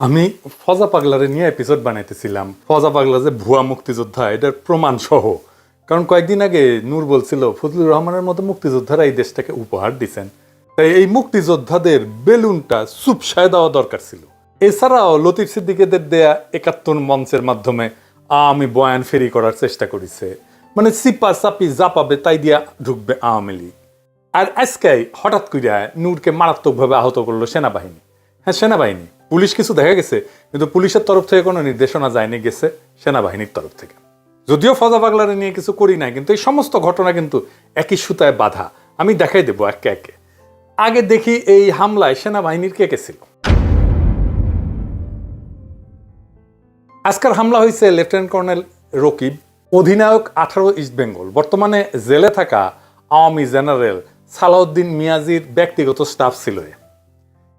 আমি ফজা পাগলারে নিয়ে এপিসোড বানাইতেছিলাম। ফজা পাগলা যে ভুয়া মুক্তিযোদ্ধা এটার প্রমাণ সহ। কারণ কয়েকদিন আগে নূর বলছিল ফজলুর রহমানের মতো মুক্তিযোদ্ধারা এই দেশটাকে উপহার দিচ্ছেন, তাই এই মুক্তিযোদ্ধাদের বেলুনটা চুপসায় দেওয়া দরকার ছিল। এছাড়াও লতিফ সিদ্দিকীদের দেয়া ৭১ মঞ্চের মাধ্যমে আমি বয়ান ফেরি করার চেষ্টা করেছে, মানে চিপা চাপি যা পাবে তাই দিয়া ঢুকবে আওয়ামী লীগ। আর আজকে হঠাৎ করিয়া নূরকে মারাত্মকভাবে আহত করলো সেনাবাহিনী। হ্যাঁ, সেনাবাহিনী, পুলিশ কিছু দেখা গেছে, কিন্তু পুলিশের তরফ থেকে কোনো নির্দেশনা যায়নি, গেছে সেনাবাহিনীর তরফ থেকে। যদিও ফজা পাগলারে নিয়ে কিছু করি নাই, কিন্তু এই সমস্ত ঘটনা কিন্তু একই সুতায় বাঁধা। আমি দেখাই দেবো একে একে। আগে দেখি এই হামলায় সেনাবাহিনীর কে কে ছিল। আজকের হামলা হয়েছে লেফটেন্যান্ট কর্নেল রকিব, অধিনায়ক 18 ইস্ট বেঙ্গল, বর্তমানে জেলে থাকা আওয়ামী জেনারেল সালাউদ্দিন মিয়াজির ব্যক্তিগত স্টাফ ছিল,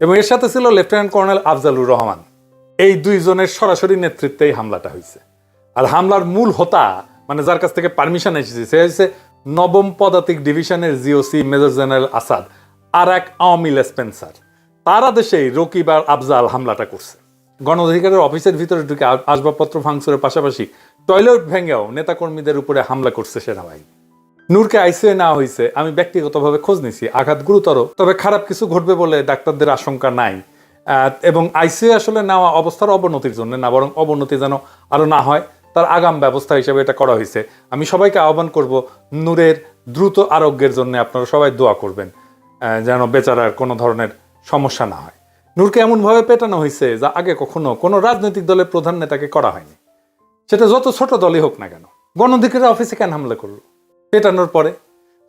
এবং এর সাথে ছিল লেফটেন্যান্ট কর্নেল আফজালুর রহমান। এই দুইজনের সরাসরি নেতৃত্বে এই হামলাটা হয়েছে। আর হামলার মূল হোতা, মানে যার কাছ থেকে পারমিশন এসেছে, সে হচ্ছে 9ম পদাতিক ডিভিশনের জিওসি মেজর জেনারেল আসাদ আর এক আওয়ামী লেসপেন্সার। তার আদেশেই রকিব আর আফজাল হামলাটা করছে। গণ অধিকারের অফিসের ভিতরে ঢুকে আসবাবপত্র ভাঙচুরের পাশাপাশি টয়লেট ভেঙেও নেতাকর্মীদের উপরে হামলা করছে সেনাবাহিনী। নূরকে আইসিইউ নেওয়া হয়েছে। আমি ব্যক্তিগতভাবে খোঁজ নিছি, আঘাত গুরুতর, তবে খারাপ কিছু ঘটবে বলে ডাক্তারদের আশঙ্কা নাই। এবং আইসিইউ আসলে নেওয়া অবস্থার অবনতির জন্য না, বরং অবনতি যেন আরো না হয় তার আগাম ব্যবস্থা হিসেবে এটা করা হয়েছে। আমি সবাইকে আহ্বান করব, নূরের দ্রুত আরোগ্যের জন্য আপনারা সবাই দোয়া করবেন, যেন বেচারার কোনো ধরনের সমস্যা না হয়। নূরকে এমনভাবে পেটানো হয়েছে যা আগে কখনো কোনো রাজনৈতিক দলের প্রধান নেতাকে করা হয়নি, সেটা যত ছোট দলই হোক না কেন। গণ অধিকারের অফিসে কেন হামলা করলো? পেটানোর পরে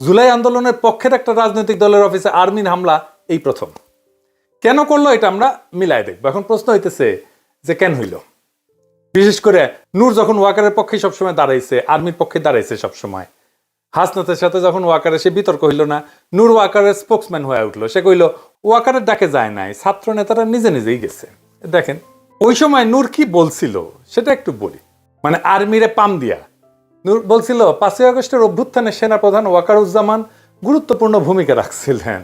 জুলাই আন্দোলনের পক্ষের একটা রাজনৈতিক দলের অফিসে আর্মির হামলা এই প্রথম। কেন করলো এটা আমরা মিলাই দেখবো। এখন প্রশ্ন হইতেছে যে কেন হইল। বিশেষ করে নূর যখন ওয়াকারের পক্ষে সবসময় দাঁড়াইছে, আর্মির পক্ষে দাঁড়াইছে সবসময়, হাসনাতের সাথে যখন ওয়াকারে সে বিতর্ক হইল না, নূর ওয়াকারের স্পোক্সম্যান হয়ে উঠলো। সে কইল ওয়াকারের ডাকে যায় নাই, ছাত্র নেতারা নিজে নিজেই গেছে। দেখেন ওই সময় নূর কি বলছিল সেটা একটু বলি। মানে আর্মিরে পাম দিয়া নূর বলছিল 5ই আগস্টের অভ্যুত্থানে সেনাপ্রধান ওয়াকারুজ্জামান গুরুত্বপূর্ণ ভূমিকা রাখছিলেন।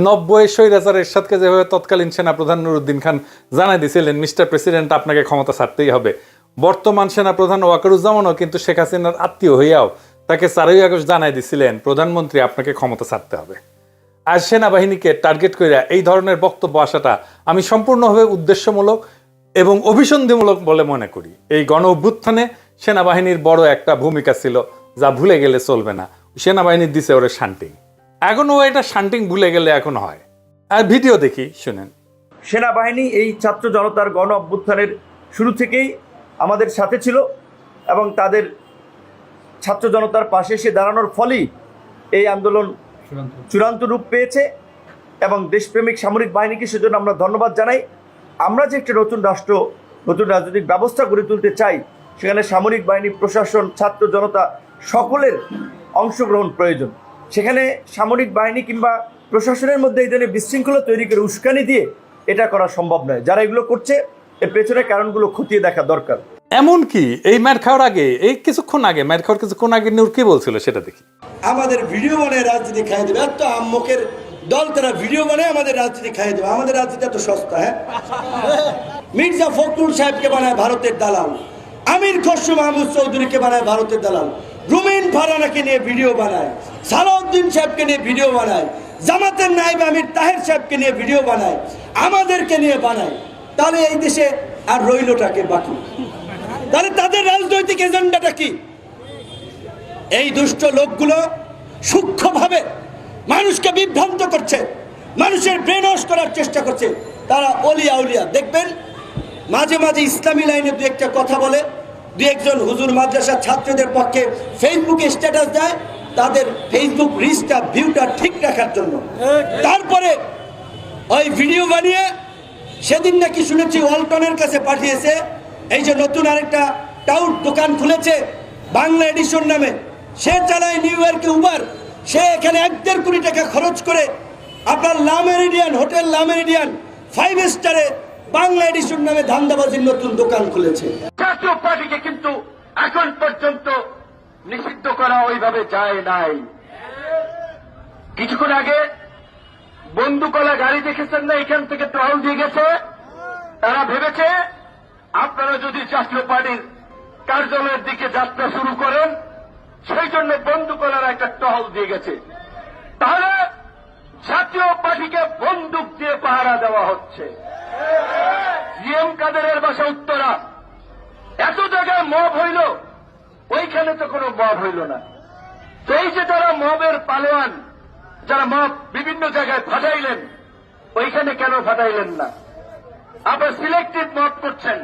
90 স্বৈরাচার এরশাদকে যেভাবে তৎকালীন সেনাপ্রধান নুরুদ্দিন খান জানাই দিয়েছিলেন, মিস্টার প্রেসিডেন্ট আপনাকে ক্ষমতা ছাড়তেই হবে। বর্তমান সেনাপ্রধান ওয়াকারুজ্জামানও কিন্তু শেখ হাসিনার আত্মীয় হইয়াও তাকে 4ই আগস্ট জানাই দিয়েছিলেন, প্রধানমন্ত্রী আপনাকে ক্ষমতা ছাড়তে হবে। আর সেনাবাহিনীকে টার্গেট করে এই ধরনের বক্তব্য আসাটা আমি সম্পূর্ণভাবে উদ্দেশ্যমূলক এবং অভিসন্ধিমূলক বলে মনে করি। এই গণ অভ্যুত্থানে সেনাবাহিনীর বড় একটা ভূমিকা ছিল, যা ভুলে গেলে চলবে না। সেনাবাহিনীর দিছে ওরে শান্টিং, এখনো এটা শান্টিং ভুলে গেলে এখন হয়। আর ভিডিও দেখি, শুনেন। সেনাবাহিনী এই ছাত্র জনতার গণ অভ্যুত্থানের শুরু থেকেই আমাদের সাথে ছিল, এবং তাদের ছাত্র জনতার পাশে এসে দাঁড়ানোর ফলেই এই আন্দোলন চূড়ান্ত রূপ পেয়েছে। এবং দেশপ্রেমিক সামরিক বাহিনীকে সেজন্য আমরা ধন্যবাদ জানাই। আমরা যে একটা নতুন রাষ্ট্র, নতুন রাজনৈতিক ব্যবস্থা গড়ে তুলতে চাই, সেখানে সামরিক বাহিনী, প্রশাসন, ছাত্র জনতা সকলের অংশগ্রহণ প্রয়োজন। সেখানে সামরিক বাহিনী কিংবা প্রশাসনের মধ্যে এই ধরনের বিশৃঙ্খলা তৈরি করে উস্কানি দিয়ে এটা করা সম্ভব নয়। যারা এগুলো করছে এর পেছনে কারণগুলো খতিয়ে দেখা দরকার। এমনকি এই ম্যাট খাওয়ার আগে, এই কিছুক্ষণ আগে, ম্যাট খাওয়ার কিছুক্ষণ আগে নূর কি বলছিল সেটা দেখি। আমাদের ভিডিও বানায় রাজনীতি খাইয়ে দেবে, এত আম্মকের দল, তারা ভিডিও বানায় আমাদের রাজনীতি খাইয়ে দেবে। আমাদের রাজনীতি এত সস্তা? হ্যাঁ, মির্জা ফখরুল সাহেবকে বানায় ভারতের দালাল, আমির খসরু মাহমুদ চৌধুরীকে বানায় ভারতের দালাল, রুমিন ফারহানাকে নিয়ে ভিডিও বানায়, সালাউদ্দিন সাহেবকে নিয়ে ভিডিও বানায়, জামাতের নায়েব আমির তাহের সাহেবকে নিয়ে ভিডিও বানায়, আমাদেরকে নিয়ে বানায়। তাহলে এই দেশে আর রইলটাকে বাকি? তাহলে তাদের রাজনৈতিক এজেন্ডাটা কি? এই দুষ্ট লোকগুলো সূক্ষ্মভাবে মানুষকে বিভ্রান্ত করছে, মানুষের ব্রেন ওয়াশ করার চেষ্টা করছে। তারা অলিয়া উলিয়া দেখবেন মাঝে মাঝে ইসলামী লাইনে দু একটা কথা বলে, দু একজন হুজুর মাদ্রাসার ছাত্রদের পক্ষে ফেসবুকে স্ট্যাটাস দেয়, তাদের ফেসবুক রিচটা, ভিউটা ঠিক রাখার জন্য। তারপরে ওই ভিডিও বানিয়ে সেদিন নাকি শুনেছি ওয়ালটনের কাছে পাঠিয়েছে। এই যে নতুন আরেকটা টাউট দোকান খুলেছে বাংলা এডিশন নামে, সে চালায় নিউ ইয়র্কে উবার, সে এখানে 1.5 কোটি টাকা খরচ করে আপনার লা মেরিডিয়ান হোটেল, লা মেরিডিয়ান 5 স্টারে বাংলা এডিশন নামে ধান্দাবাজির নতুন দোকান খুলেছে। জাতীয় পার্টিকে কিন্তু এখন পর্যন্ত নিষিদ্ধ করা ওইভাবে যায় নাই। কিছুক্ষণ আগে বন্দুকলা গাড়ি দেখেছেন না, এখান থেকে টহল দিয়ে গেছে, তারা ভেবেছে আপনারা যদি জাতীয় পার্টির কার্যালয়ের দিকে যাত্রা শুরু করেন সেই জন্য বন্দুকওয়ালার একটা টহল দিয়ে গেছে, তাহলে জাতীয় পার্টিকে বন্দুক দিয়ে পাহারা দেওয়া হচ্ছে। জিএম কাদেরের বাসা উত্তরা, এত জায়গায় মব হইল, ওইখানে তো কোনো মব হইল না। তো এই যে যারা মবের পালোয়ান, যারা মব বিভিন্ন জায়গায় ফাটাইলেন, ওইখানে কেন ফাটাইলেন না? আবার সিলেক্টিভ মব করছেন,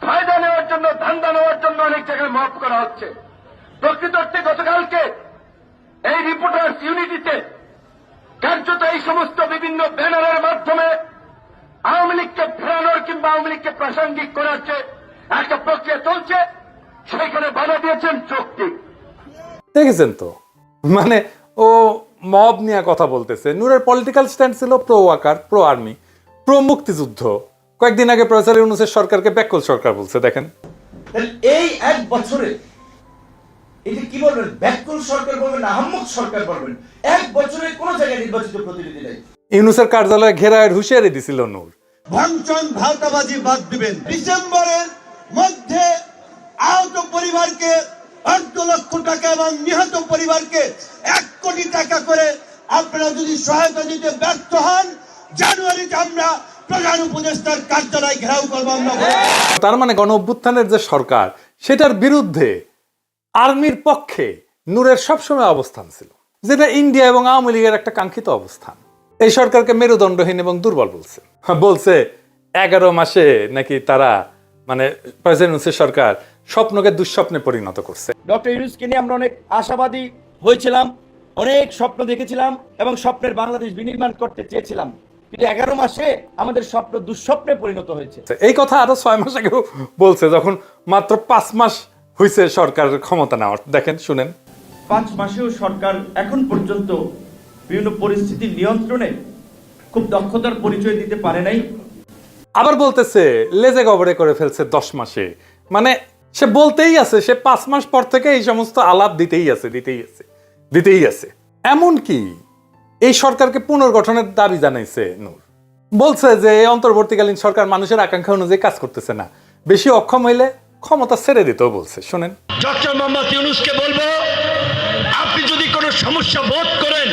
ফায়দা নেওয়ার জন্য, ধান্দা নেওয়ার জন্য অনেক জায়গায় মব করা হচ্ছে। প্রকৃতার্থে গতকালকে এই রিপোর্টার্স ইউনিটিতে কার্যত এই সমস্ত বিভিন্ন ব্যানারের মাধ্যমে আওয়ামী লীগকে ফেরানোর কিংবা আওয়ামী লীগকে প্রাসঙ্গিক করার যে একটা প্রক্রিয়া চলছে, সেখানে বাধা দিয়েছেন চোখটি। দেখেছেন তো, মানে ও মব নিয়ে কথা বলতেছে। নূরের পলিটিক্যাল স্ট্যান্ড ছিল pro Waker, pro army, pro মুক্তিযুদ্ধ। কয়েকদিন আগে প্রফেসর ইউনূসের সরকারকে ব্যাককল সরকার বলছে। দেখেন এই এক বছরে এটা কি বলবেন, ব্যাককল সরকার বলবেন না আহম্মক সরকার বলবেন? এক বছরে কোন জায়গায় নির্বাচিত প্রতিনিধি নেই। ইউনূসের কার্যালয়ে ঘেরায়ের হুঁশিয়ারি দিছিল নূর। ভাঙচং ভাওতাবাজি বাদ দিবেন। ডিসেম্বরের মধ্যে আহত পরিবারকে 8 লক্ষ টাকা এবং নিহত পরিবারকে 1 কোটি টাকা করে আপনারা যদি সহায়তা দিতে ব্যর্থ হন, জানুয়ারিতে আমরা প্রধান উপদেষ্টার কার্যালয় ঘেরাও করবো। আমরা তার মানে গণ অভ্যুত্থানের যে সরকার, সেটার বিরুদ্ধে আর্মির পক্ষে নূরের সবসময় অবস্থান ছিল, যেটা ইন্ডিয়া এবং আওয়ামী লীগের একটা কাঙ্ক্ষিত অবস্থান। এই সরকারকে মেরুদণ্ডহীন এবং দুর্বল বলছে। বলছে 11 মাসে নাকি তারা, মানে প্রেসিডেন্ট সরকার স্বপ্নকে দুঃস্বপ্নে পরিণত করছে। ডক্টর ইউনূসকে নিয়ে আমরা অনেক আশাবাদী হয়েছিলাম, অনেক স্বপ্ন দেখেছিলাম এবং স্বপ্নের বাংলাদেশ বিনির্মাণ করতে চেয়েছিলাম, কিন্তু 11 মাসে আমাদের স্বপ্ন দুঃস্বপ্নে পরিণত হয়েছে। এই কথা আরো 6 মাস আগেও বলছে, যখন মাত্র 5 মাস হয়েছে সরকারের ক্ষমতা নেওয়ার। দেখেন, শুনেন। 5 মাসেও সরকার এখন পর্যন্ত বিভিন্ন পরিস্থিতির নিয়ন্ত্রণে খুব দক্ষতার পরিচয় দিতে পারে নাই। আবার বলতেছে লেজে গবরে করে ফেলছে 10 মাসে। মানে সে বলতেই আছে, সে 5 মাস পর থেকে এই সমস্ত আলাপ দিতেই আছে। এমন কি এই সরকারকে পুনর্গঠনের দাবি জানাইছে নূর। বলছে যে এই অন্তর্বর্তীকালীন সরকার মানুষের আকাঙ্ক্ষা অনুযায়ী কাজ করতেছে না, বেশি অক্ষম হইলে ক্ষমতা ছেড়ে দিতেও বলছে। শুনেন, ডক্টর মোহাম্মদ ইউনূসকে বলবো, আপনি যদি কোনো সমস্যা বোধ করেন,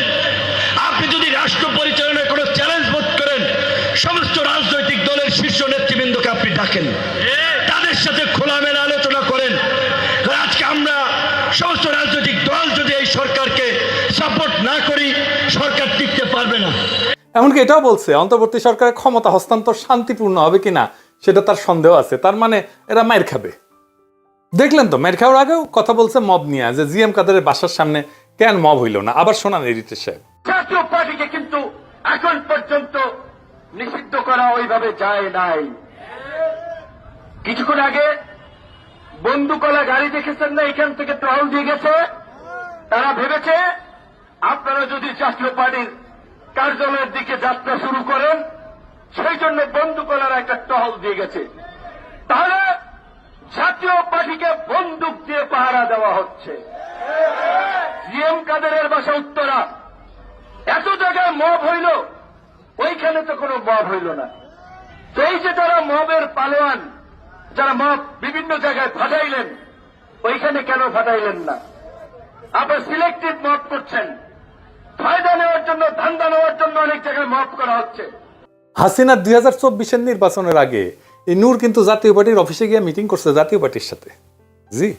আপনি যদি রাষ্ট্র পরিচালনায় কোনো চ্যালেঞ্জ বোধ করেন, সমস্ত রাজনৈতিক দলের শীর্ষ নেতৃবৃন্দকে আপনি ডাকেন, তাদের সাথে খোলামেলা আলোচনা করেন। আজকে আমরা সমস্ত রাজনৈতিক দল যদি এই সরকারকে সাপোর্ট না করি, সরকার টিকতে পারবে না। এমনকি এটাও বলছে অন্তর্বর্তী সরকারের ক্ষমতা হস্তান্তর শান্তিপূর্ণ হবে কিনা সেটা তার সন্দেহ আছে। তার মানে এরা মাইর খাবে। দেখলেন তো, মাইর খাওয়ার আগেও কথা বলছে মব নিয়ে, যে জিএম কাদেরের বাসার সামনে কেন মব হইল না। আবার শোনান এডিটর সাহেব। জাতীয় পার্টিকে কিন্তু এখন পর্যন্ত নিষিদ্ধ করা ওইভাবে যায় নাই। কিছুক্ষণ আগে বন্দুকওয়ালা গাড়ি দেখেছেন না, এখান থেকে টহল দিয়ে গেছে। তারা ভেবেছে আপনারা যদি জাতীয় পার্টির কার্যালয়ের দিকে যাত্রা শুরু করেন সেই জন্য বন্দুকওয়ালার একটা টহল দিয়ে গেছে, তাহলে জাতীয় পার্টিকে বন্দুক দিয়ে পাহারা দেওয়া হচ্ছে। জিএম কাদেরের বাসা উত্তরা, এত জায়গায় মব হইল, ওইখানে তো কোনো মব হইল না। তো এই যে যারা মবের পালোয়ান, যারা মব বিভিন্ন জায়গায় ফাটাইলেন, ওইখানে কেন ফাটাইলেন না? আবার সিলেক্টিভ মব করছেন, ফায়দা নেওয়ার জন্য, ধান্দা নেওয়ার জন্য অনেক জায়গায় মব করা হচ্ছে। হাসিনা 2024-এর নির্বাচনের আগে এই নূর কিন্তু জাতীয় পার্টির অফিসে গিয়ে মিটিং করছে জাতীয় পার্টির সাথে। জি,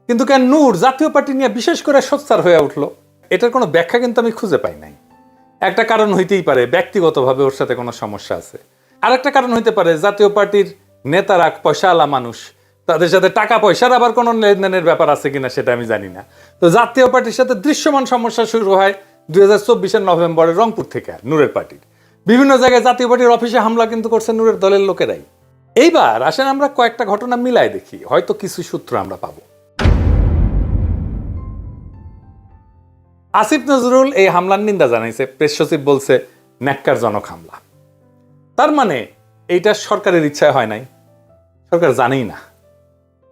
কিন্তু কেন নূর জাতীয় পার্টি নিয়ে বিশেষ করে সোচ্চার হয়ে উঠলো, এটার কোনো ব্যাখ্যা কিন্তু আমি খুঁজে পাই নাই। একটা কারণ হইতেই পারে ব্যক্তিগতভাবে ওর সাথে কোনো সমস্যা আছে, আর একটা কারণ হইতে পারে জাতীয় পার্টির নেতারা পয়সাওয়ালা মানুষ, তাদের সাথে টাকা পয়সার আবার কোনো লেনদেনের ব্যাপার আছে কিনা সেটা আমি জানি না। তো জাতীয় পার্টির সাথে দৃশ্যমান সমস্যা শুরু হয় 2024-এর নভেম্বরে রংপুর থেকে। নূরের পার্টির বিভিন্ন জায়গায় জাতীয় পার্টির অফিসে হামলা কিন্তু করছে নূরের দলের লোকেরাই। এইবার আসেন আমরা কয়েকটা ঘটনা মিলাই দেখি, হয়তো কিছু সূত্র আমরা পাবো। আসিফ নজরুল এই হামলার নিন্দা জানাইছে, প্রেস সচিব বলছে ন্যাক্কারজনক হামলা। তার মানে এইটা সরকারের ইচ্ছায় হয় নাই, সরকার জানেই না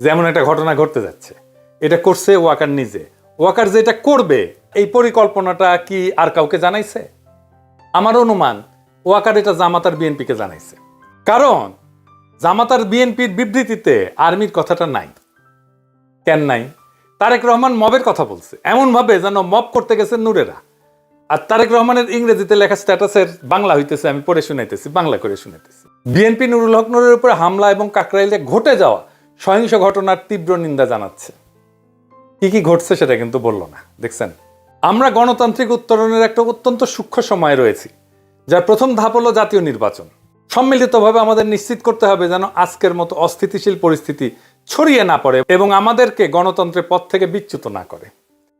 যে এমন একটা ঘটনা ঘটতে যাচ্ছে। এটা করছে ওয়াকার নিজে। ওয়াকার যেটা করবে এই পরিকল্পনাটা কি আর কাউকে জানাইছে? আমার অনুমান ওয়াকার এটা জামাত আর বিএনপিকে জানাইছে। কারণ জামাত আর বিএনপির বিবৃতিতে আর্মির কথাটা নাই। কেন নাই? তারেক রহমান মবের কথা বলছে এমন ভাবে যেন মব করতে গেছে নূরেরা। আর তারেক রহমানের ইংরেজিতে লেখা স্ট্যাটাসের বাংলা হইতেছে, আমি পড়ে শুনাইতেছি, বাংলা করে শুনাইতেছি। বিএনপি নুরুল হক নূরের উপরে হামলা এবং কাকরাইলে ঘটে যাওয়া সহিংস ঘটনার তীব্র নিন্দা জানাচ্ছে। কি কি ঘটছে সেটা কিন্তু বললো না। দেখছেন, আমরা গণতান্ত্রিক উত্তরণের একটা অত্যন্ত সূক্ষ্ম সময় রয়েছি, যার প্রথম ধাপ হলো জাতীয় নির্বাচন। সম্মিলিতভাবে আমাদের নিশ্চিত করতে হবে যেন আজকের মতো অস্থিতিশীল পরিস্থিতি ছড়িয়ে না পড়ে এবং আমাদেরকে গণতন্ত্রের পথ থেকে বিচ্যুত না করে।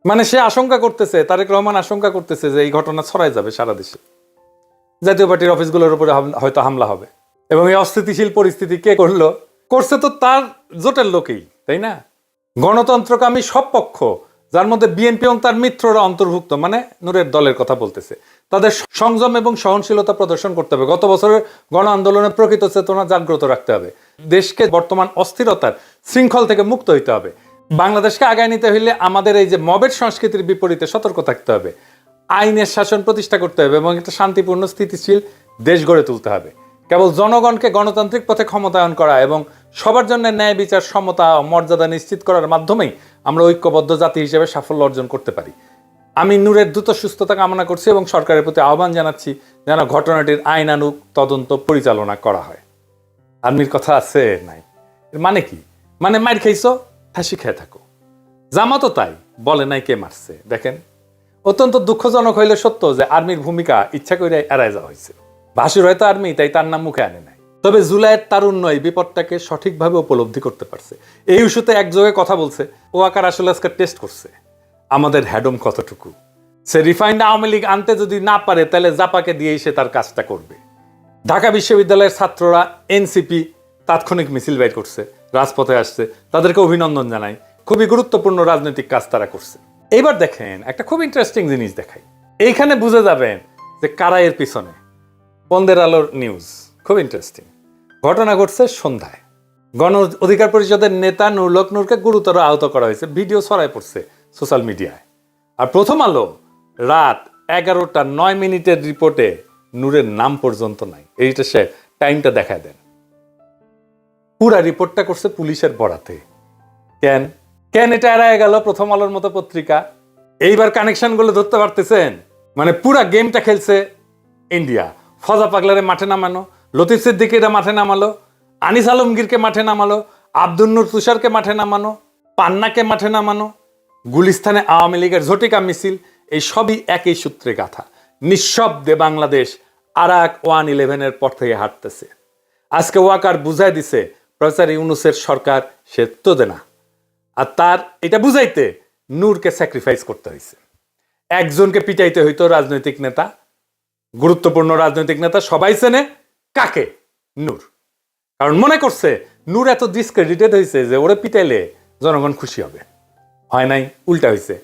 মানে সে আশঙ্কা করতেছে, তারেক রহমান আশঙ্কা করতেছে যে এই ঘটনা ছড়ায় যাবে সারা দেশে, জাতীয় পার্টির অফিসগুলোর উপরে হয়তো হামলা হবে। এবং এই অস্থিতিশীল পরিস্থিতি কে করলো? করছে তো তার জোটের লোকেই, তাই না? গণতন্ত্রকামী সব পক্ষ, যার মধ্যে বিএনপি এবং তার মিত্ররা অন্তর্ভুক্ত, মানে নূরের দলের কথা বলতেছে, তাদের সংযম এবং সহনশীলতা প্রদর্শন করতে হবে। গত বছরের গণ আন্দোলনের প্রকৃত চেতনা জাগ্রত রাখতে হবে। দেশকে বর্তমান অস্থিরতার শৃঙ্খল থেকে মুক্ত হইতে হবে। বাংলাদেশকে আগায় নিতে হইলে আমাদের এই যে মবের সংস্কৃতির বিপরীতে সতর্ক থাকতে হবে, আইনের শাসন প্রতিষ্ঠা করতে হবে এবং একটা শান্তিপূর্ণ স্থিতিশীল দেশ গড়ে তুলতে হবে। কেবল জনগণকে গণতান্ত্রিক পথে ক্ষমতায়ন করা এবং সবার জন্য ন্যায় বিচার, সমতা ও মর্যাদা নিশ্চিত করার মাধ্যমেই আমরা ঐক্যবদ্ধ জাতি হিসেবে সাফল্য অর্জন করতে পারি। আমি নূরের দ্রুত সুস্থতা কামনা করছি এবং সরকারের প্রতি আহ্বান জানাচ্ছি যেন ঘটনাটির আইনানুগ তদন্ত পরিচালনা করা হয়। আর্মির কথা আছে নাই, এর মানে কি? মানে মার খাইছো, ফাঁসি খেয়ে থাকো। জামাতও তাই, বলে নাই কে মারছে। দেখেন, অত্যন্ত দুঃখজনক হইলে সত্য যে আর্মির ভূমিকা ইচ্ছা করে এড়ায় যাওয়া হয়েছে। ভাসুর হয়তো আর্মি, তাই তার নাম মুখে আনে নাই। তবে জুলাইয়ের তারুণ্য এই বিপদটাকে সঠিকভাবে উপলব্ধি করতে পারছে। এই ইস্যুতে একযোগে কথা বলছে। ওয়াকার আসলে আজকে টেস্ট করছে আমাদের হ্যাডম কতটুকু। সে রিফাইন্ড আওয়ামী লীগ আনতে যদি না পারে, তাহলে জাপাকে দিয়েই সে তার কাজটা করবে। ঢাকা বিশ্ববিদ্যালয়ের ছাত্ররা এনসিপি তাৎক্ষণিক মিছিল বের করছে, রাজপথে আসছে, তাদেরকে অভিনন্দন জানাই। খুবই গুরুত্বপূর্ণ রাজনৈতিক কাজ তারা করছে। এইবার দেখেন, একটা খুব ইন্টারেস্টিং জিনিস দেখাই। এইখানে বুঝে যাবেন যে কারা এর পিছনে। পন্দের আলোর নিউজ, খুব ইন্টারেস্টিং। ঘটনা ঘটছে সন্ধ্যায়। গণ অধিকার পরিষদের নেতা নুরুল হক নূরকে গুরুতর আহত করা হয়েছে, ভিডিও ছড়ায় পড়ছে সোশ্যাল মিডিয়ায়। আর প্রথম আলো রাত 11:09 রিপোর্টে নূরের নাম পর্যন্ত নাই। এইটা সে টাইমটা দেখায় দেন। পুরা রিপোর্টটা করছে পুলিশের বরাতে। কেন কেন এটা এড়ায় গেল প্রথম আলোর মতো পত্রিকা? এইবার কানেকশন গুলো ধরতে পারতেছেন? মানে পুরা গেমটা খেলছে ইন্ডিয়া। ফজা পাগলারে মাঠে নামানো, লতিফ সিদ্দিকীরা মাঠে নামালো, আনিস আলমগীরকে মাঠে নামালো, আব্দুল নূর তুষারকে মাঠে নামানো, পান্নাকে মাঠে নামানো, গুলিস্তানে আওয়ামী লীগের ঝটিকা মিছিল, এই সবই একই সূত্রে গাথা। নিঃশব্দে বাংলাদেশ আরাক 111-এর পর থেকে হাঁটতেছে। আজকে ওয়াকার বুঝাই দিছে প্রফেসর ইউনূসের সরকার সে তো দেনা। আর তার এটা বুঝাইতে নূরকে স্যাক্রিফাইস করতে হয়েছে। একজনকে পিটাইতে হইতো রাজনৈতিক নেতা, গুরুত্বপূর্ণ রাজনৈতিক নেতা সবাই চেনে কাকে? নূর। কারণ মনে করছে নূর এত ডিসক্রেডিটেড হয়েছে যে ওরে পিটাইলে জনগণ খুশি হবে। হয় নাই, উল্টা হয়েছে।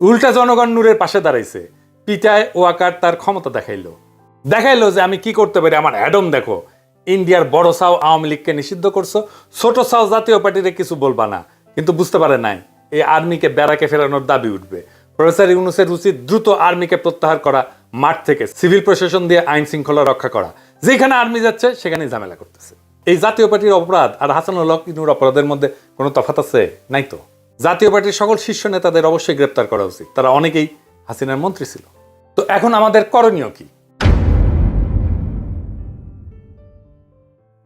উল্টা জনগণ নূরের পাশে দাঁড়াইছে। পিটায় ওয়াকার তার ক্ষমতা দেখাইলো যে আমি কি করতে পারি, আমার অ্যাডম দেখো। ইন্ডিয়ার বড় সাও আওয়ামী লীগকে নিষিদ্ধ করছো, ছোট সাও জাতীয় পার্টিরে কিছু বলবা না। কিন্তু বুঝতে পারে নাই এই আর্মিকে ব্যারাকে ফেরানোর দাবি উঠবে। প্রফেসর ইউনূসের উচিত দ্রুত আর্মিকে প্রত্যাহার করা, মাঠ থেকে সিভিল প্রশাসন দিয়ে আইন শৃঙ্খলা রক্ষা করা। যেখানে আর্মি যাচ্ছে সেখানে ঝামেলা করতেছে। এই জাতীয় পার্টির অপরাধ আর হাসানুল হক নূর অপরাধের মধ্যে কোনো তফাৎ আছে? নাই তো। জাতীয় পার্টির সকল শীর্ষ নেতাদের অবশ্যই গ্রেপ্তার করা উচিত। তারা অনেকেই হাসিনার মন্ত্রী ছিল। তো এখন আমাদের করণীয় কি?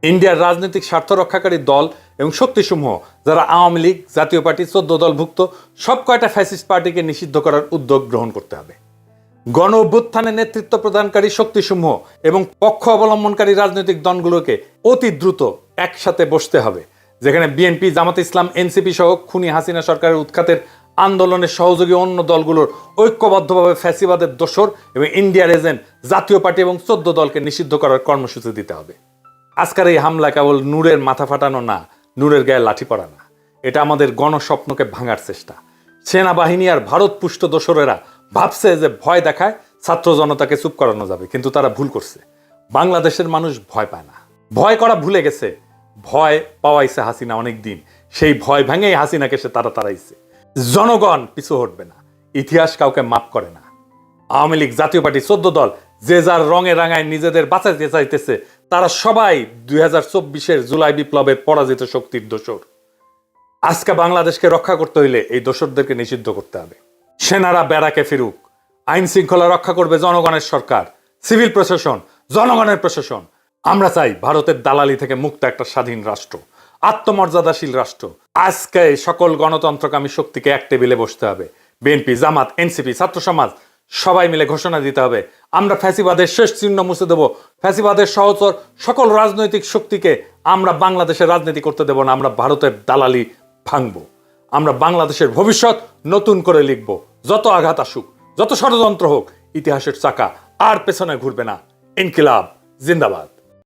ইন্ডিয়ার রাজনৈতিক স্বার্থ রক্ষাকারী দল এবং শক্তিসমূহ, যারা আওয়ামী লীগ, জাতীয় পার্টি, 14 দলভুক্ত সব কয়টা ফ্যাসিস্ট পার্টিকে নিষিদ্ধ করার উদ্যোগ গ্রহণ করতে হবে। গণ অভ্যুত্থানে নেতৃত্ব প্রদানকারী শক্তিসমূহ এবং পক্ষ অবলম্বনকারী রাজনৈতিক দলগুলোকে অতি দ্রুত একসাথে বসতে হবে। যেখানে বিএনপি, জামাত ইসলাম, এনসিপি সহ খুনি হাসিনা সরকারের উৎখাতের আন্দোলনের সহযোগী অন্য দলগুলোর ঐক্যবদ্ধভাবে ফ্যাসিবাদের দোসর এবং ইন্ডিয়ার এজেন্ট জাতীয় পার্টি এবং 14 দলকে নিষিদ্ধ করার কর্মসূচি দিতে হবে। আজকের এই হামলা কেবল নূরের মাথা ফাটানো না, নূরের গায়ে লাঠি পড়া না, এটা আমাদের গণস্বপ্নকে ভাঙার চেষ্টা। সেনাবাহিনী আর ভারত পুষ্ট দোসরেরা ভাবছে যে ভয় দেখায় ছাত্র জনতাকে চুপ করানো যাবে, কিন্তু তারা ভুল করছে। বাংলাদেশের মানুষ ভয় পায় না, ভয় করা ভুলে গেছে। ভয় পাওয়াইছে হাসিনা অনেক দিন, সেই ভয় ভেঙেই হাসিনাকে সে তাড়াইছে। জনগণ পিছু হটবে না, ইতিহাস কাউকে মাফ করে না। আওয়ামী লীগ, জাতীয় পার্টি, 14 দল যে যার রঙে রাঙায় নিজেদের বাঁচাইতে চাইতেছে, তারা সবাই 2024-এর জুলাই বিপ্লবের পরাজিত শক্তির দোসর। আজকে বাংলাদেশকে রক্ষা করতে হইলে এই দোসরদেরকে নিষিদ্ধ করতে হবে। সেনারা ব্যারাকে ফিরুক, আইন শৃঙ্খলা রক্ষা করবে জনগণের সরকার, সিভিল প্রশাসন জনগণের প্রশাসন। আমরা চাই ভারতের দালালি থেকে মুক্ত একটা স্বাধীন রাষ্ট্র, আত্মমর্যাদাশীল রাষ্ট্র। আজকে সকল গণতন্ত্রকামী শক্তিকে এক টেবিলে বসতে হবে। বিএনপি, জামাত, এনসিপি, ছাত্র সমাজ সবাই মিলে ঘোষণা দিতে হবে, আমরা ফ্যাসিবাদের শেষ চিহ্ন মুছে দেব। ফ্যাসিবাদের সহচর সকল রাজনৈতিক শক্তিকে আমরা বাংলাদেশের রাজনীতি করতে দেব না। আমরা ভারতের দালালি ভাঙব। আমরা বাংলাদেশের ভবিষ্যৎ নতুন করে লিখব। যত আঘাত আসুক, যত ষড়যন্ত্র হোক, ইতিহাসের চাকা আর পেছনে ঘুরবে না। ইনকিলাব জিন্দাবাদ।